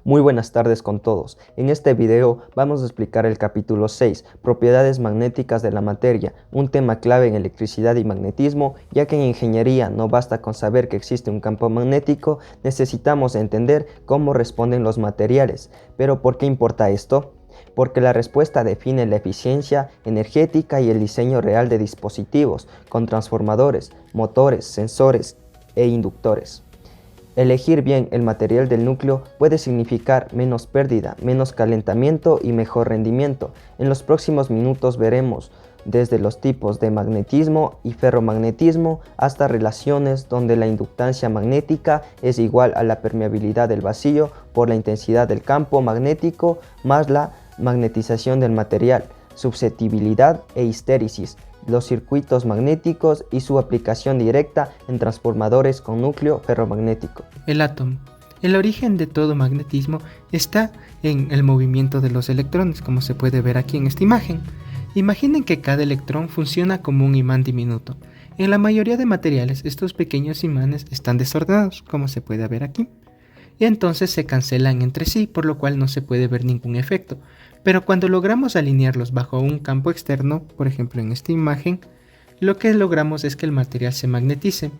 Muy buenas tardes con todos. En este video vamos a explicar el capítulo 6, propiedades magnéticas de la materia, un tema clave en electricidad y magnetismo, ya que en ingeniería no basta con saber que existe un campo magnético, necesitamos entender cómo responden los materiales. ¿Pero por qué importa esto? Porque la respuesta define la eficiencia energética y el diseño real de dispositivos, con transformadores, motores, sensores e inductores. Elegir bien el material del núcleo puede significar menos pérdida, menos calentamiento y mejor rendimiento. En los próximos minutos veremos desde los tipos de magnetismo y ferromagnetismo hasta relaciones donde la inductancia magnética es igual a la permeabilidad del vacío por la intensidad del campo magnético más la magnetización del material, susceptibilidad e histéresis, los circuitos magnéticos y su aplicación directa en transformadores con núcleo ferromagnético. El átomo. El origen de todo magnetismo está en el movimiento de los electrones, como se puede ver aquí en esta imagen. Imaginen que cada electrón funciona como un imán diminuto. En la mayoría de materiales, estos pequeños imanes están desordenados, como se puede ver aquí. Y entonces se cancelan entre sí, por lo cual no se puede ver ningún efecto. Pero cuando logramos alinearlos bajo un campo externo, por ejemplo en esta imagen, lo que logramos es que el material se magnetice.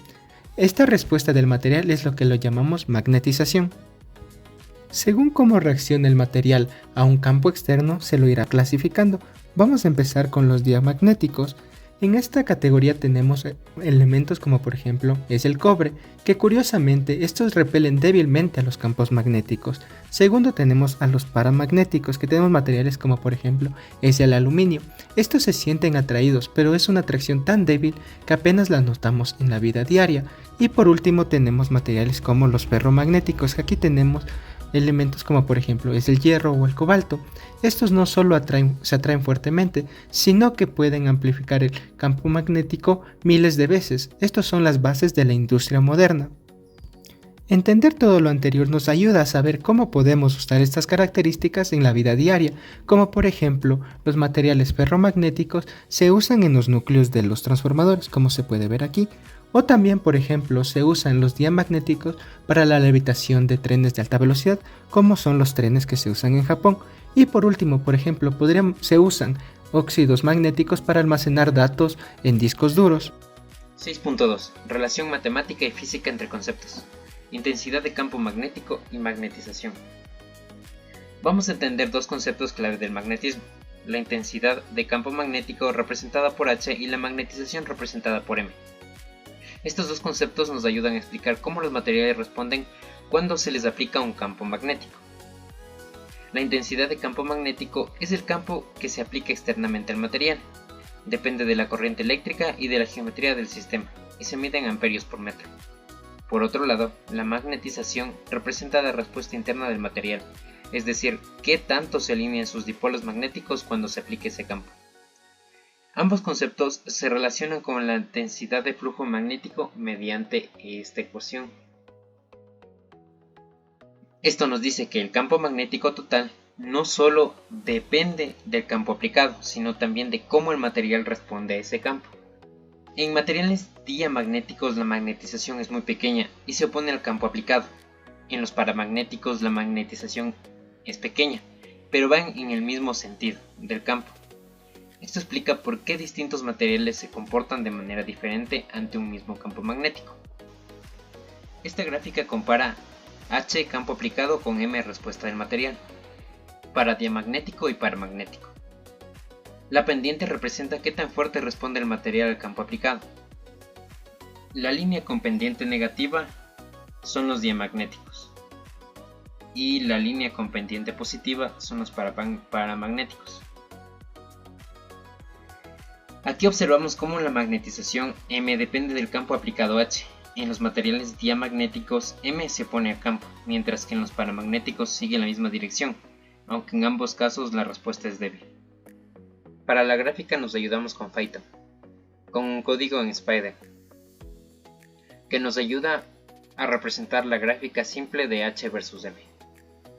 Esta respuesta del material es lo que lo llamamos magnetización. Según cómo reacciona el material a un campo externo, se lo irá clasificando. Vamos a empezar con los diamagnéticos. En esta categoría tenemos elementos como por ejemplo es el cobre, que curiosamente estos repelen débilmente a los campos magnéticos. Segundo tenemos a los paramagnéticos, que tenemos materiales como por ejemplo es el aluminio. Estos se sienten atraídos, pero es una atracción tan débil que apenas la notamos en la vida diaria. Y por último tenemos materiales como los ferromagnéticos, que aquí tenemos elementos como por ejemplo es el hierro o el cobalto. Estos no solo se atraen fuertemente, sino que pueden amplificar el campo magnético miles de veces. Estos son las bases de la industria moderna. Entender todo lo anterior nos ayuda a saber cómo podemos usar estas características en la vida diaria, como por ejemplo los materiales ferromagnéticos se usan en los núcleos de los transformadores, como se puede ver aquí. O también, por ejemplo, se usan los diamagnéticos para la levitación de trenes de alta velocidad, como son los trenes que se usan en Japón. Y por último, por ejemplo, se usan óxidos magnéticos para almacenar datos en discos duros. 6.2. Relación matemática y física entre conceptos. Intensidad de campo magnético y magnetización. Vamos a entender dos conceptos clave del magnetismo: la intensidad de campo magnético representada por H y la magnetización representada por M. Estos dos conceptos nos ayudan a explicar cómo los materiales responden cuando se les aplica un campo magnético. La intensidad de campo magnético es el campo que se aplica externamente al material. Depende de la corriente eléctrica y de la geometría del sistema, y se mide en amperios por metro. Por otro lado, la magnetización representa la respuesta interna del material, es decir, qué tanto se alinean sus dipolos magnéticos cuando se aplique ese campo. Ambos conceptos se relacionan con la intensidad de flujo magnético mediante esta ecuación. Esto nos dice que el campo magnético total no solo depende del campo aplicado, sino también de cómo el material responde a ese campo. En materiales diamagnéticos la magnetización es muy pequeña y se opone al campo aplicado. En los paramagnéticos la magnetización es pequeña, pero van en el mismo sentido del campo. Esto explica por qué distintos materiales se comportan de manera diferente ante un mismo campo magnético. Esta gráfica compara H campo aplicado con M respuesta del material, para diamagnético y paramagnético. La pendiente representa qué tan fuerte responde el material al campo aplicado. La línea con pendiente negativa son los diamagnéticos y la línea con pendiente positiva son los paramagnéticos. Aquí observamos cómo la magnetización M depende del campo aplicado H. En los materiales diamagnéticos M se opone al campo, mientras que en los paramagnéticos sigue la misma dirección, aunque en ambos casos la respuesta es débil. Para la gráfica nos ayudamos con Phython, con un código en Spider, que nos ayuda a representar la gráfica simple de H versus M.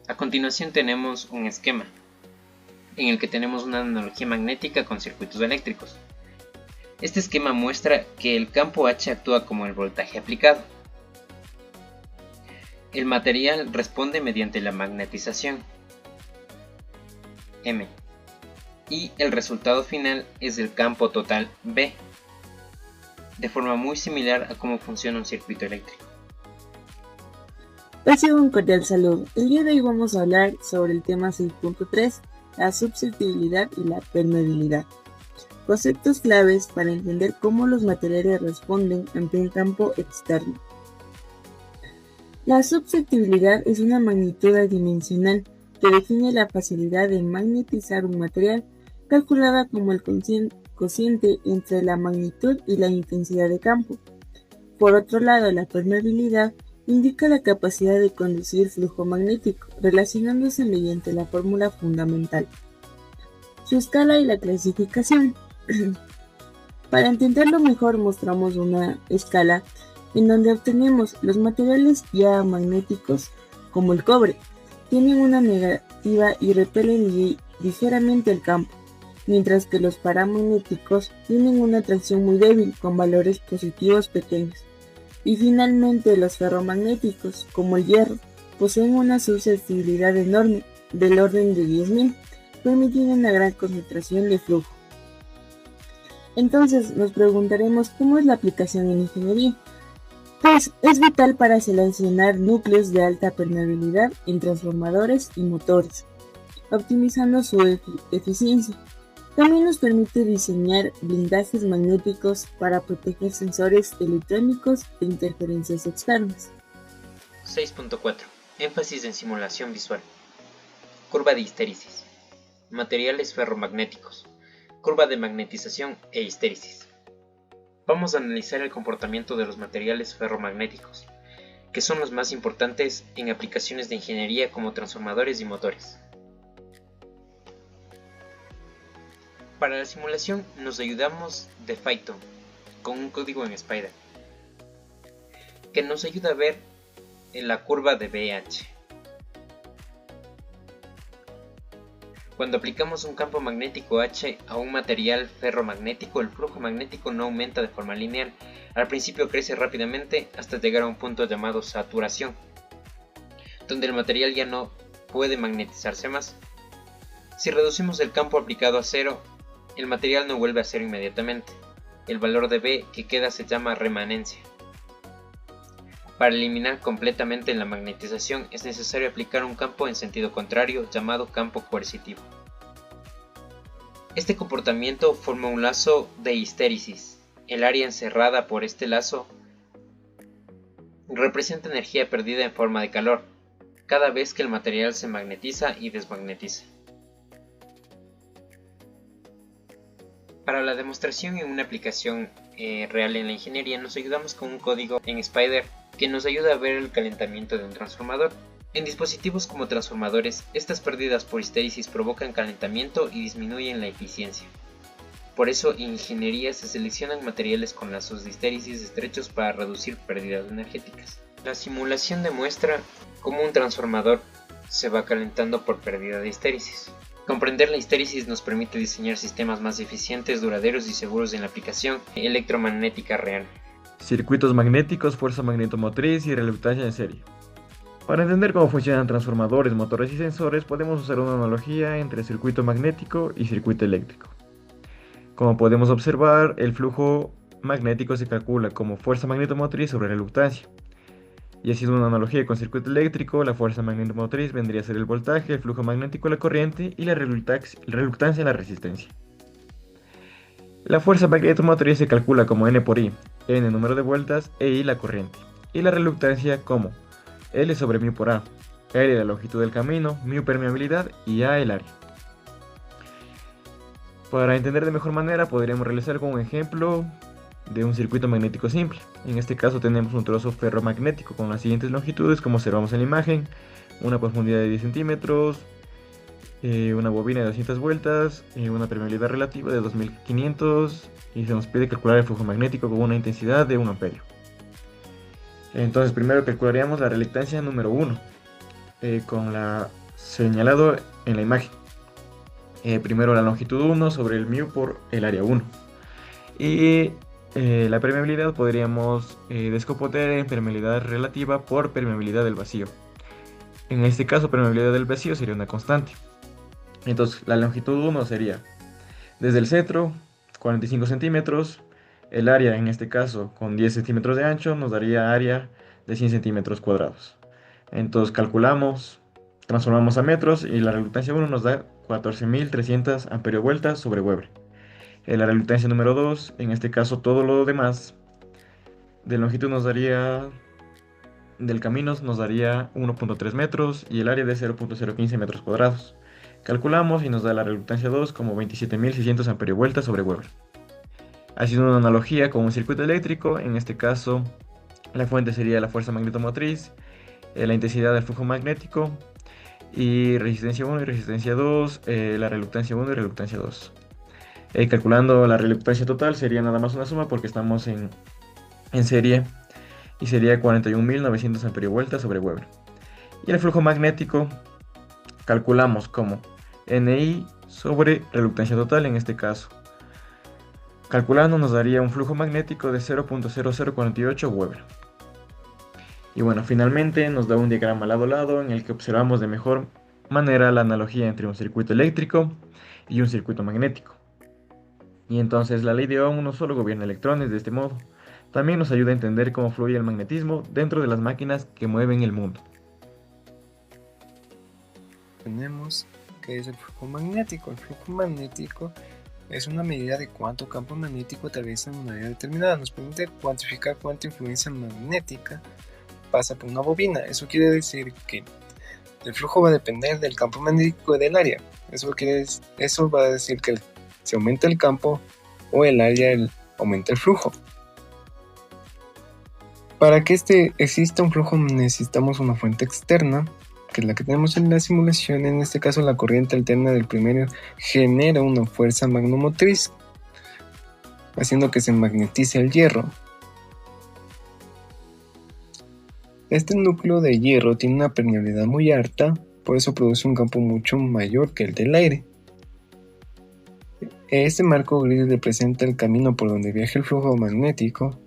A continuación tenemos un esquema, en el que tenemos una analogía magnética con circuitos eléctricos. Este esquema muestra que el campo H actúa como el voltaje aplicado. El material responde mediante la magnetización, M, y el resultado final es el campo total, B, de forma muy similar a cómo funciona un circuito eléctrico. Recibo un cordial saludo. El día de hoy vamos a hablar sobre el tema 6.3, la susceptibilidad y la permeabilidad. Conceptos claves para entender cómo los materiales responden ante un campo externo. La susceptibilidad es una magnitud adimensional que define la facilidad de magnetizar un material, calculada como el cociente entre la magnitud y la intensidad de campo. Por otro lado, la permeabilidad indica la capacidad de conducir flujo magnético, relacionándose mediante la fórmula fundamental. Su escala y la clasificación. Para entenderlo mejor, mostramos una escala en donde obtenemos los materiales ya magnéticos, como el cobre, tienen una negativa y repelen ligeramente el campo, mientras que los paramagnéticos tienen una atracción muy débil, con valores positivos pequeños. Y finalmente los ferromagnéticos, como el hierro, poseen una susceptibilidad enorme, del orden de 10.000, permitiendo una gran concentración de flujo. Entonces nos preguntaremos cómo es la aplicación en ingeniería. Pues es vital para seleccionar núcleos de alta permeabilidad en transformadores y motores, optimizando su eficiencia. También nos permite diseñar blindajes magnéticos para proteger sensores electrónicos de interferencias externas. 6.4. Énfasis en simulación visual. Curva de histéresis. Materiales ferromagnéticos. Curva de magnetización e histéresis. Vamos a analizar el comportamiento de los materiales ferromagnéticos, que son los más importantes en aplicaciones de ingeniería como transformadores y motores. Para la simulación nos ayudamos de Python con un código en Spider que nos ayuda a ver la curva de BH. Cuando aplicamos un campo magnético H a un material ferromagnético, el flujo magnético no aumenta de forma lineal. Al principio crece rápidamente hasta llegar a un punto llamado saturación, donde el material ya no puede magnetizarse más. Si reducimos el campo aplicado a cero, el material no vuelve a cero inmediatamente. El valor de B que queda se llama remanencia. Para eliminar completamente la magnetización es necesario aplicar un campo en sentido contrario llamado campo coercitivo. Este comportamiento forma un lazo de histéresis. El área encerrada por este lazo representa energía perdida en forma de calor, cada vez que el material se magnetiza y desmagnetiza. Para la demostración en una aplicación real en la ingeniería nos ayudamos con un código en Spider que nos ayuda a ver el calentamiento de un transformador. En dispositivos como transformadores, estas pérdidas por histéresis provocan calentamiento y disminuyen la eficiencia. Por eso en ingeniería se seleccionan materiales con lazos de histéresis estrechos para reducir pérdidas energéticas. La simulación demuestra cómo un transformador se va calentando por pérdida de histéresis. Comprender la histéresis nos permite diseñar sistemas más eficientes, duraderos y seguros en la aplicación electromagnética real. Circuitos magnéticos, fuerza magnetomotriz y reluctancia en serie. Para entender cómo funcionan transformadores, motores y sensores, podemos usar una analogía entre circuito magnético y circuito eléctrico. Como podemos observar, el flujo magnético se calcula como fuerza magnetomotriz sobre reluctancia. Y haciendo una analogía con circuito eléctrico, la fuerza magnetomotriz vendría a ser el voltaje, el flujo magnético la corriente y la reluctancia la resistencia. La fuerza magnetomotriz se calcula como N por I, N número de vueltas e I la corriente, y la reluctancia como L sobre μ por A, L la longitud del camino, μ permeabilidad y A el área. Para entender de mejor manera podríamos realizar con un ejemplo de un circuito magnético simple. En este caso tenemos un trozo ferromagnético con las siguientes longitudes como observamos en la imagen: una profundidad de 10 centímetros, una bobina de 200 vueltas, una permeabilidad relativa de 2500 y se nos pide calcular el flujo magnético con una intensidad de 1 amperio. Entonces primero calcularíamos la reluctancia número 1 con la señalado en la imagen. Primero la longitud 1 sobre el μ por el área 1. Y La permeabilidad podríamos descomponer en permeabilidad relativa por permeabilidad del vacío. En este caso, permeabilidad del vacío sería una constante. Entonces, la longitud 1 sería desde el centro, 45 centímetros. El área, en este caso, con 10 centímetros de ancho, nos daría área de 100 centímetros cuadrados. Entonces, calculamos, transformamos a metros y la reluctancia 1 nos da 14.300 amperiovueltas sobre Weber. La reluctancia número 2, en este caso, todo lo demás de longitud nos daría, del camino nos daría 1.3 metros y el área de 0.015 metros cuadrados. Calculamos y nos da la reluctancia 2 como 27.600 amperiovueltas sobre Weber. Haciendo una analogía con un circuito eléctrico, en este caso la fuente sería la fuerza magnetomotriz, la intensidad del flujo magnético y resistencia 1 y resistencia 2, la reluctancia 1 y reluctancia 2. Calculando la reluctancia total sería nada más una suma porque estamos en serie y sería 41.900 amperiovueltas sobre Weber. Y el flujo magnético calculamos como Ni sobre reluctancia total en este caso. Calculando nos daría un flujo magnético de 0.0048 Weber. Y bueno, finalmente nos da un diagrama lado a lado en el que observamos de mejor manera la analogía entre un circuito eléctrico y un circuito magnético. Y entonces la ley de Ohm no solo gobierna electrones de este modo, también nos ayuda a entender cómo fluye el magnetismo dentro de las máquinas que mueven el mundo. Tenemos que es el flujo magnético. El flujo magnético es una medida de cuánto campo magnético atraviesa en una área determinada. Nos permite cuantificar cuánta influencia magnética pasa por una bobina. Eso quiere decir que el flujo va a depender del campo magnético y del área. Eso va a decir que si aumenta el campo o el área, aumenta el flujo. Para que exista un flujo necesitamos una fuente externa, que es la que tenemos en la simulación. En este caso, la corriente alterna del primero genera una fuerza magnomotriz, haciendo que se magnetice el hierro. Este núcleo de hierro tiene una permeabilidad muy alta, por eso produce un campo mucho mayor que el del aire. Este marco gris representa el camino por donde viaja el flujo magnético.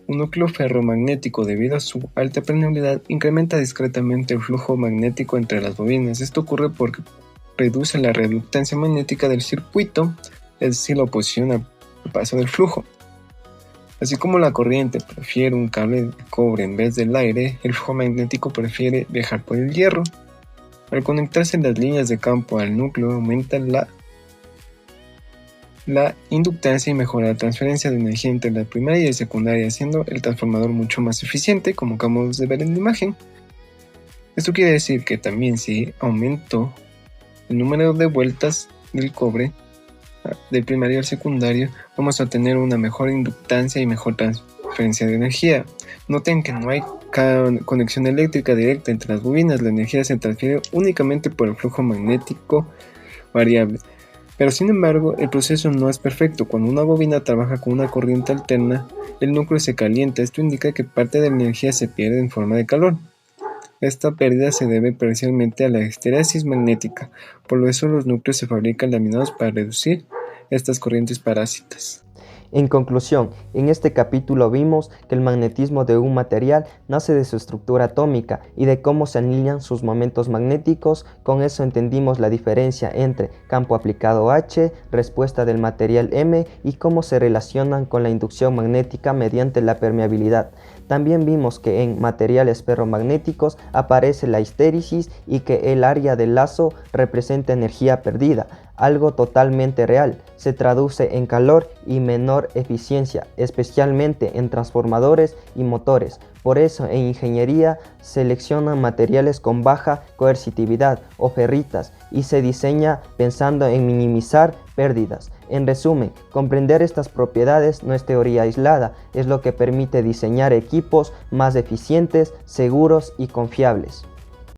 Un núcleo ferromagnético, debido a su alta permeabilidad, incrementa discretamente el flujo magnético entre las bobinas. Esto ocurre porque reduce la reluctancia magnética del circuito, es decir, la oposición al paso del flujo. Así como la corriente prefiere un cable de cobre en vez del aire, el flujo magnético prefiere viajar por el hierro. Al conectarse las líneas de campo al núcleo, aumenta la inductancia y mejora la transferencia de energía entre la primaria y la secundaria, haciendo el transformador mucho más eficiente, como acabamos de ver en la imagen. Esto quiere decir que también si aumento el número de vueltas del cobre del primario al secundario, vamos a tener una mejor inductancia y mejor transferencia de energía. Noten que no hay conexión eléctrica directa entre las bobinas, la energía se transfiere únicamente por el flujo magnético variable. Pero sin embargo, el proceso no es perfecto. Cuando una bobina trabaja con una corriente alterna, el núcleo se calienta. Esto indica que parte de la energía se pierde en forma de calor. Esta pérdida se debe parcialmente a la histeresis magnética. Por eso los núcleos se fabrican laminados para reducir estas corrientes parásitas. En conclusión, en este capítulo vimos que el magnetismo de un material nace de su estructura atómica y de cómo se alinean sus momentos magnéticos. Con eso entendimos la diferencia entre campo aplicado H, respuesta del material M y cómo se relacionan con la inducción magnética mediante la permeabilidad. También vimos que en materiales ferromagnéticos aparece la histéresis y que el área del lazo representa energía perdida, algo totalmente real. Se traduce en calor y menor eficiencia, especialmente en transformadores y motores. Por eso en ingeniería seleccionan materiales con baja coercitividad o ferritas y se diseña pensando en minimizar pérdidas. En resumen, comprender estas propiedades no es teoría aislada, es lo que permite diseñar equipos más eficientes, seguros y confiables.